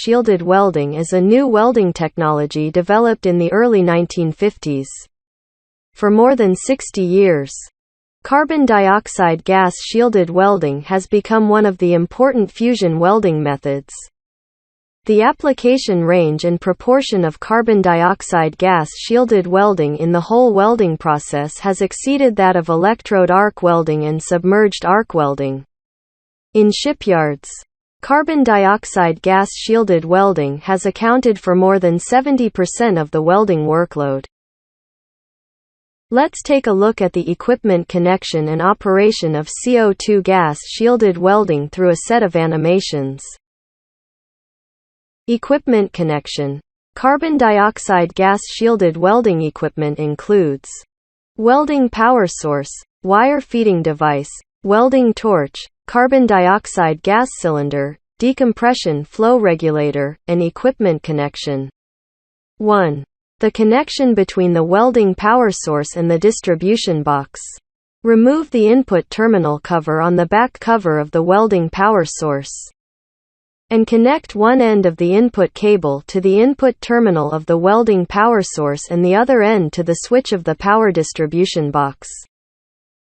shielded welding is a new welding technology developed in the early 1950s. For more than 60 years, carbon dioxide gas shielded welding has become one of the important fusion welding methods. The application range and proportion of carbon dioxide gas shielded welding in the whole welding process has exceeded that of electrode arc welding and submerged arc welding. In shipyards, carbon dioxide gas shielded welding has accounted for more than 70% of the welding workload. Let's take a look at the equipment connection and operation of CO2 gas shielded welding through a set of animations. Equipment connection. Carbon dioxide gas shielded welding equipment includes welding power source, wire feeding device, welding torch, carbon dioxide gas cylinder, decompression flow regulator, and equipment connection. 1. The connection between the welding power source and the distribution box. Remove the input terminal cover on the back cover of the welding power source, and connect one end of the input cable to the input terminal of the welding power source and the other end to the switch of the power distribution box.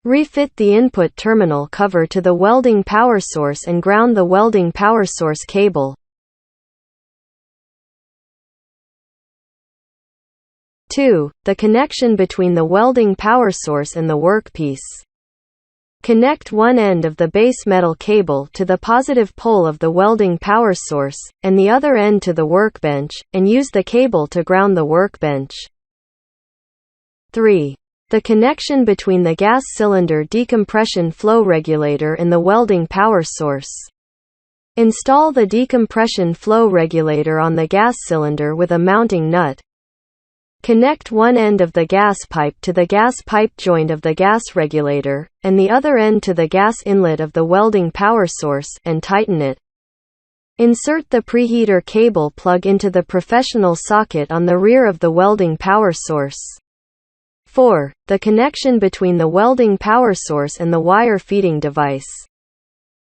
Refit the input terminal cover to the welding power source and ground the welding power source cable. 2. The connection between the welding power source and the workpiece. Connect one end of the base metal cable to the positive pole of the welding power source, and the other end to the workbench, and use the cable to ground the workbench. 3. The connection between the gas cylinder decompression flow regulator and the welding power source. Install the decompression flow regulator on the gas cylinder with a mounting nut. Connect one end of the gas pipe to the gas pipe joint of the gas regulator, and the other end to the gas inlet of the welding power source, and tighten it. Insert the preheater cable plug into the professional socket on the rear of the welding power source. 4. The connection between the welding power source and the wire feeding device.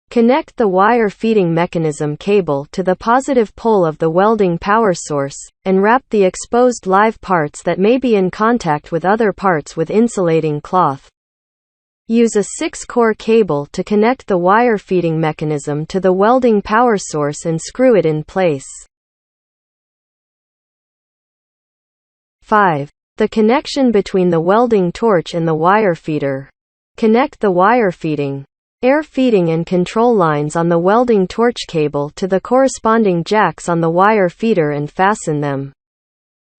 Connect the wire feeding mechanism cable to the positive pole of the welding power source, and wrap the exposed live parts that may be in contact with other parts with insulating cloth. Use a 6-core cable to connect the wire feeding mechanism to the welding power source and screw it in place. 5. The connection between the welding torch and the wire feeder. Connect the wire feeding, air feeding and control lines on the welding torch cable to the corresponding jacks on the wire feeder and fasten them.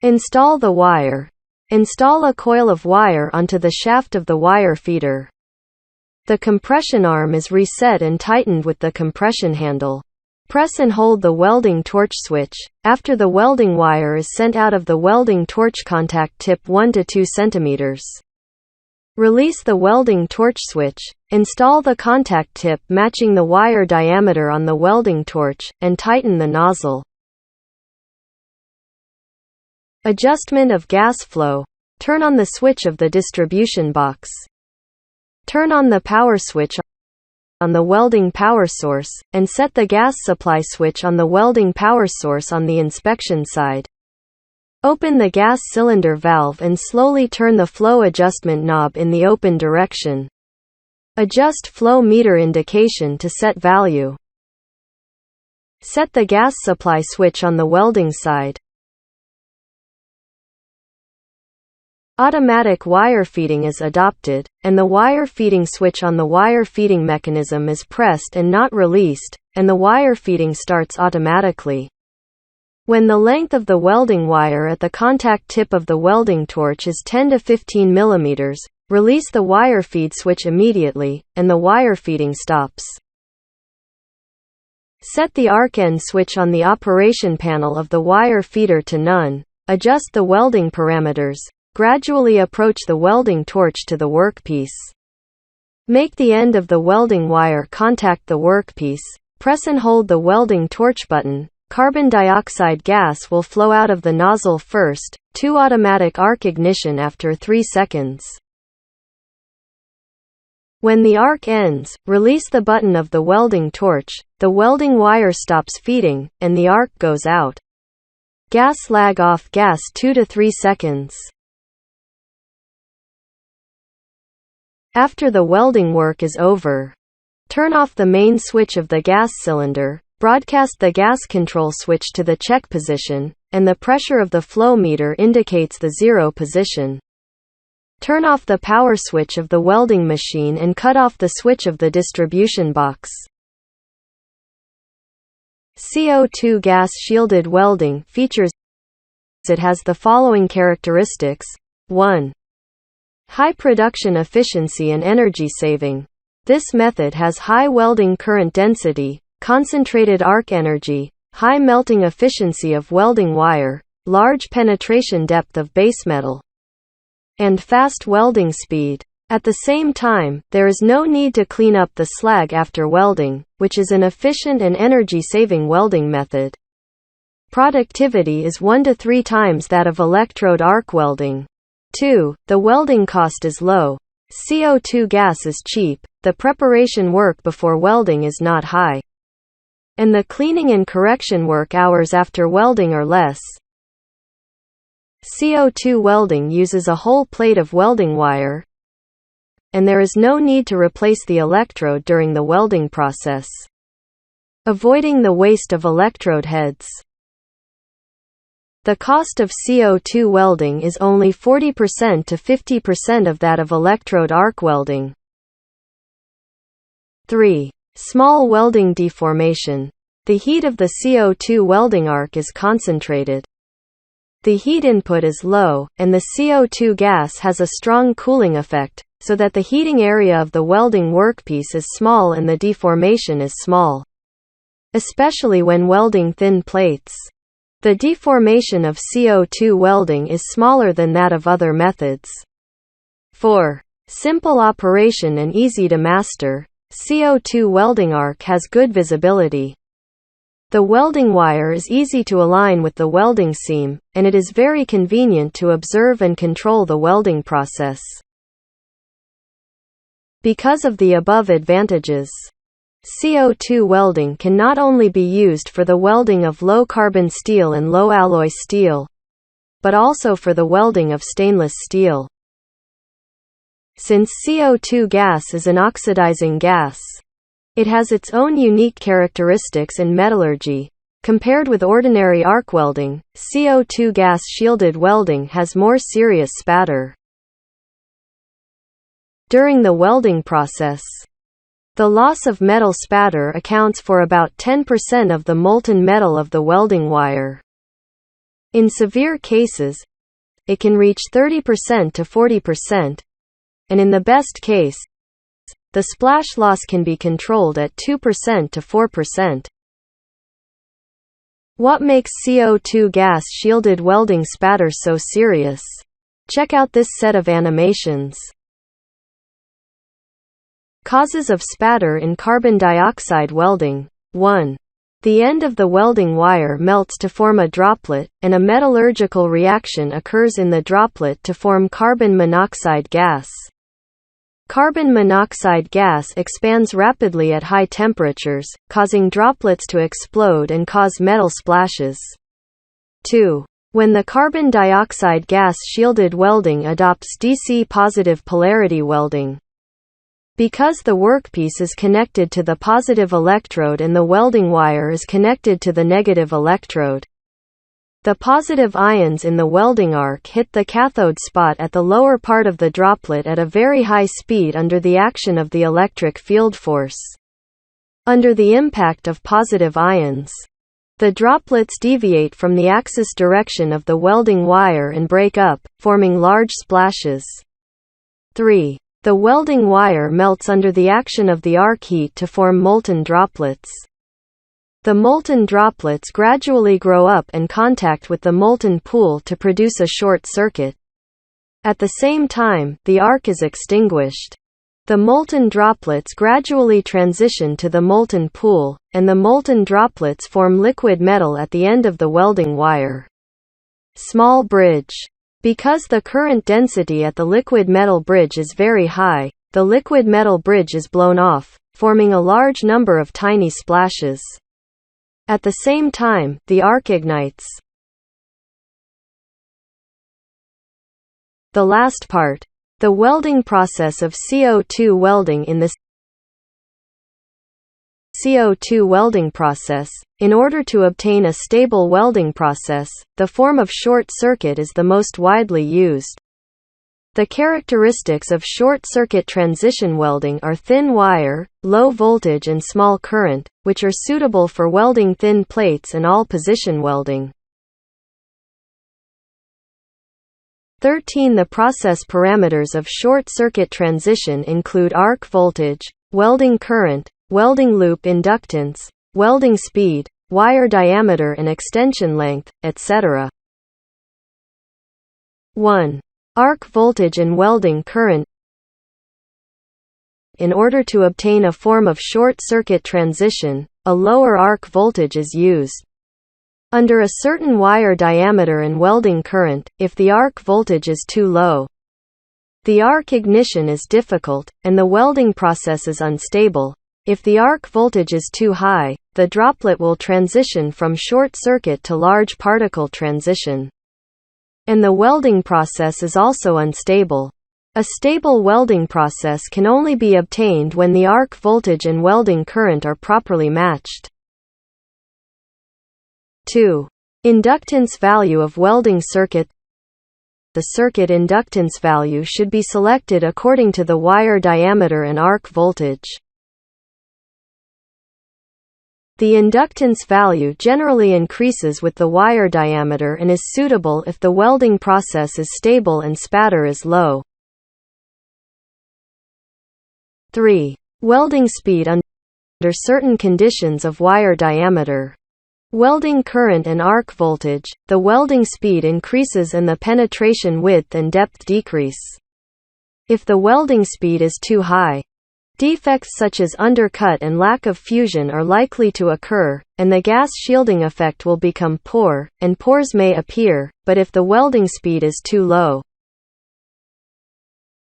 Install the wire. Install a coil of wire onto the shaft of the wire feeder. The compression arm is reset and tightened with the compression handle. Press and hold the welding torch switch, after the welding wire is sent out of the welding torch contact tip 1 to 2 cm. Release the welding torch switch, install the contact tip matching the wire diameter on the welding torch, and tighten the nozzle. Adjustment of gas flow. Turn on the switch of the distribution box. Turn on the power switch on the welding power source, and set the gas supply switch on the welding power source on the inspection side. Open the gas cylinder valve and slowly turn the flow adjustment knob in the open direction. Adjust flow meter indication to set value. Set the gas supply switch on the welding side. Automatic wire feeding is adopted, and the wire feeding switch on the wire feeding mechanism is pressed and not released, and the wire feeding starts automatically. When the length of the welding wire at the contact tip of the welding torch is 10 to 15 mm, release the wire feed switch immediately, and the wire feeding stops. Set the arc end switch on the operation panel of the wire feeder to none. Adjust the welding parameters. Gradually approach the welding torch to the workpiece. Make the end of the welding wire contact the workpiece. Press and hold the welding torch button. Carbon dioxide gas will flow out of the nozzle first. 2 automatic arc ignition after 3 seconds. When the arc ends, release the button of the welding torch, the welding wire stops feeding, and the arc goes out. Gas lag off gas 2 to 3 seconds. After the welding work is over, turn off the main switch of the gas cylinder, broadcast the gas control switch to the check position, and the pressure of the flow meter indicates the 0 position. Turn off the power switch of the welding machine and cut off the switch of the distribution box. CO2 gas shielded welding features. It has the following characteristics. 1. High production efficiency and energy saving. This method has high welding current density, concentrated arc energy, high melting efficiency of welding wire, large penetration depth of base metal, and fast welding speed. At the same time, there is no need to clean up the slag after welding, which is an efficient and energy-saving welding method. Productivity is 1 to 3 times that of electrode arc welding. 2. The welding cost is low. CO2 gas is cheap, the preparation work before welding is not high, and the cleaning and correction work hours after welding are less. CO2 welding uses a whole plate of welding wire, and there is no need to replace the electrode during the welding process, avoiding the waste of electrode heads. The cost of CO2 welding is only 40% to 50% of that of electrode arc welding. 3. Small welding deformation. The heat of the CO2 welding arc is concentrated. The heat input is low, and the CO2 gas has a strong cooling effect, so that the heating area of the welding workpiece is small and the deformation is small, especially when welding thin plates. The deformation of CO2 welding is smaller than that of other methods. 4. Simple operation and easy to master. CO2 welding arc has good visibility. The welding wire is easy to align with the welding seam, and it is very convenient to observe and control the welding process. Because of the above advantages, CO2 welding can not only be used for the welding of low-carbon steel and low-alloy steel, but also for the welding of stainless steel. Since CO2 gas is an oxidizing gas, it has its own unique characteristics in metallurgy. Compared with ordinary arc welding, CO2 gas shielded welding has more serious spatter. During the welding process, the loss of metal spatter accounts for about 10% of the molten metal of the welding wire. In severe cases, it can reach 30% to 40%, and in the best case, the splash loss can be controlled at 2% to 4%. What makes CO2 gas shielded welding spatter so serious? Check out this set of animations. Causes of spatter in carbon dioxide welding. 1. The end of the welding wire melts to form a droplet, and a metallurgical reaction occurs in the droplet to form carbon monoxide gas. Carbon monoxide gas expands rapidly at high temperatures, causing droplets to explode and cause metal splashes. 2. When the carbon dioxide gas shielded welding adopts DC positive polarity welding. Because the workpiece is connected to the positive electrode and the welding wire is connected to the negative electrode, the positive ions in the welding arc hit the cathode spot at the lower part of the droplet at a very high speed under the action of the electric field force. Under the impact of positive ions, the droplets deviate from the axis direction of the welding wire and break up, forming large splashes. 3. The welding wire melts under the action of the arc heat to form molten droplets. The molten droplets gradually grow up and contact with the molten pool to produce a short circuit. At the same time, the arc is extinguished. The molten droplets gradually transition to the molten pool, and the molten droplets form liquid metal at the end of the welding wire. Small bridge. Because the current density at the liquid metal bridge is very high, the liquid metal bridge is blown off, forming a large number of tiny splashes. At the same time, the arc ignites. The last part. The welding process of CO2 welding. In the CO2 welding process, in order to obtain a stable welding process, the form of short circuit is the most widely used. The characteristics of short-circuit transition welding are thin wire, low voltage and small current, which are suitable for welding thin plates and all-position welding. 13. The process parameters of short-circuit transition include arc voltage, welding current, welding loop inductance, welding speed, wire diameter and extension length, etc. 1. Arc voltage and welding current. In order to obtain a form of short-circuit transition, a lower arc voltage is used. Under a certain wire diameter and welding current, if the arc voltage is too low, the arc ignition is difficult, and the welding process is unstable. If the arc voltage is too high, the droplet will transition from short circuit to large particle transition. And the welding process is also unstable. A stable welding process can only be obtained when the arc voltage and welding current are properly matched. 2. Inductance value of welding circuit. The circuit inductance value should be selected according to the wire diameter and arc voltage. The inductance value generally increases with the wire diameter and is suitable if the welding process is stable and spatter is low. 3. Welding speed under certain conditions of wire diameter, welding current and arc voltage, the welding speed increases and the penetration width and depth decrease. If the welding speed is too high, defects such as undercut and lack of fusion are likely to occur, and the gas shielding effect will become poor, and pores may appear. But if the welding speed is too low,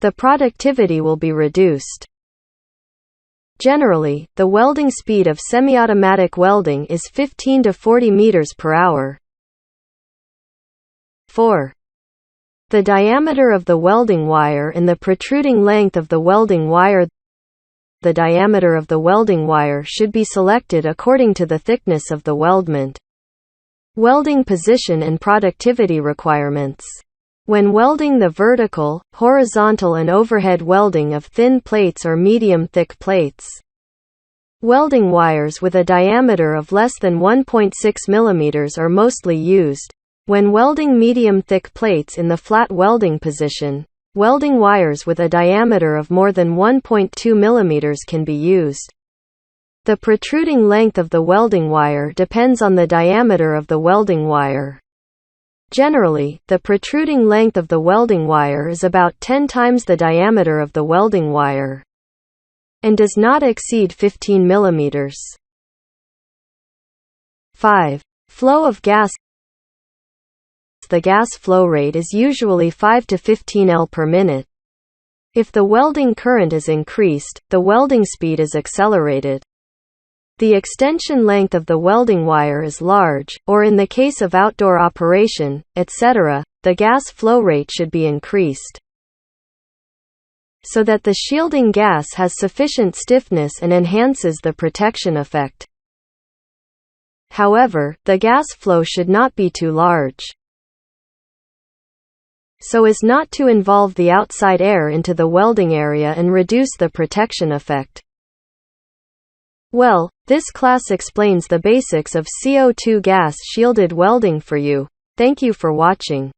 the productivity will be reduced. Generally, the welding speed of semi-automatic welding is 15 to 40 meters per hour. 4. The diameter of the welding wire and the protruding length of the welding wire. The diameter of the welding wire should be selected according to the thickness of the weldment. Welding position and productivity requirements. When welding the vertical, horizontal and overhead welding of thin plates or medium-thick plates, welding wires with a diameter of less than 1.6 mm are mostly used. When welding medium-thick plates in the flat welding position, welding wires with a diameter of more than 1.2 mm can be used. The protruding length of the welding wire depends on the diameter of the welding wire. Generally, the protruding length of the welding wire is about 10 times the diameter of the welding wire, and does not exceed 15 mm. 5. Flow of gas. The gas flow rate is usually 5 to 15 L per minute. If the welding current is increased, the welding speed is accelerated. The extension length of the welding wire is large, or in the case of outdoor operation, etc., the gas flow rate should be increased, so that the shielding gas has sufficient stiffness and enhances the protection effect. However, the gas flow should not be too large, so as not to involve the outside air into the welding area and reduce the protection effect. Well, this class explains the basics of CO2 gas shielded welding for you. Thank you for watching.